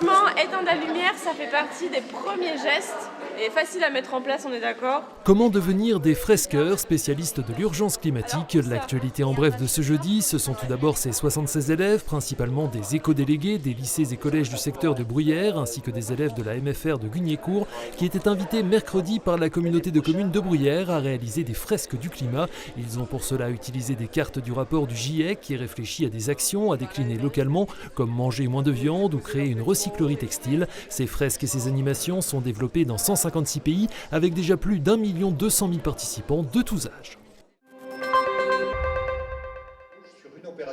Effectivement, éteindre la lumière, ça fait partie des premiers gestes et facile à mettre en place, on est d'accord. Comment devenir des fresqueurs, spécialistes de l'urgence climatique? L'actualité en bref de ce jeudi, ce sont tout d'abord ces 76 élèves, principalement des éco-délégués des lycées et collèges du secteur de Bruyères, ainsi que des élèves de la MFR de Guignécourt, qui étaient invités mercredi par la communauté de communes de Bruyères à réaliser des fresques du climat. Ils ont pour cela utilisé des cartes du rapport du GIEC qui réfléchit à des actions à décliner localement, comme manger moins de viande ou créer une recyclerie textile. Ces fresques et ces animations sont développées dans 156 pays avec déjà plus d'1 200 000 participants de tous âges.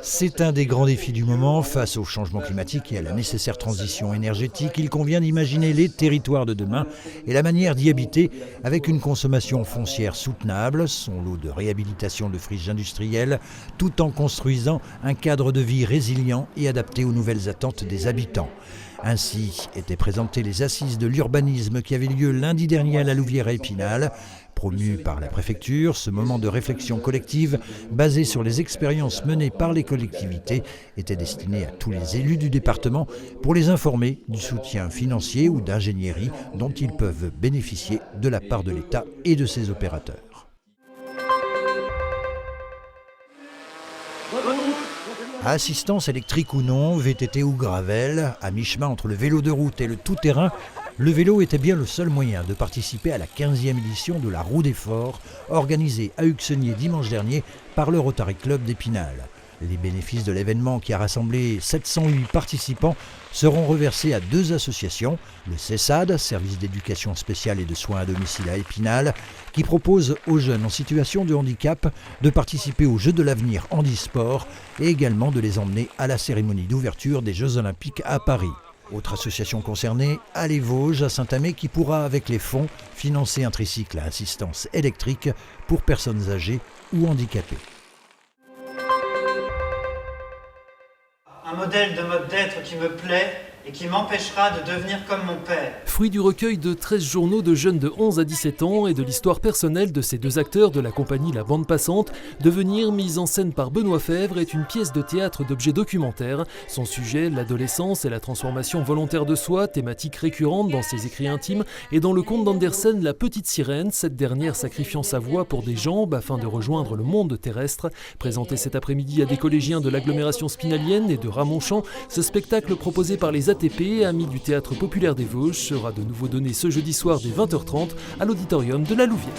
C'est un des grands défis du moment. Face au changement climatique et à la nécessaire transition énergétique, il convient d'imaginer les territoires de demain et la manière d'y habiter avec une consommation foncière soutenable, son lot de réhabilitation de friches industrielles, tout en construisant un cadre de vie résilient et adapté aux nouvelles attentes des habitants. Ainsi étaient présentées les assises de l'urbanisme qui avaient lieu lundi dernier à la Louvière à Épinal. Promu par la préfecture, ce moment de réflexion collective basé sur les expériences menées par les collectivités était destiné à tous les élus du département pour les informer du soutien financier ou d'ingénierie dont ils peuvent bénéficier de la part de l'État et de ses opérateurs. Assistance électrique ou non, VTT ou gravel, à mi-chemin entre le vélo de route et le tout-terrain, le vélo était bien le seul moyen de participer à la 15e édition de la Roue des Forts, organisée à Huxenier dimanche dernier par le Rotary Club d'Épinal. Les bénéfices de l'événement qui a rassemblé 708 participants seront reversés à 2 associations, le CESAD, Service d'éducation spéciale et de soins à domicile à Épinal, qui propose aux jeunes en situation de handicap de participer aux Jeux de l'avenir handisport et également de les emmener à la cérémonie d'ouverture des Jeux Olympiques à Paris. Autre association concernée, Allez Vosges à Saint-Amé qui pourra avec les fonds financer un tricycle à assistance électrique pour personnes âgées ou handicapées. Un modèle de mode d'être qui me plaît et qui m'empêchera de devenir comme mon père. Fruit du recueil de 13 journaux de jeunes de 11 à 17 ans et de l'histoire personnelle de ces 2 acteurs de la compagnie La Bande Passante, Devenir, mise en scène par Benoît Fèvre, est une pièce de théâtre d'objets documentaires. Son sujet, l'adolescence et la transformation volontaire de soi, thématique récurrente dans ses écrits intimes, et dans le conte d'Andersen La Petite Sirène, cette dernière sacrifiant sa voix pour des jambes afin de rejoindre le monde terrestre. Présenté cet après-midi à des collégiens de l'agglomération spinalienne et de Ramonchamp, ce spectacle proposé par les ATP, Amis du Théâtre Populaire des Vosges, sera de nouveau donné ce jeudi soir dès 20h30 à l'auditorium de la Louvière.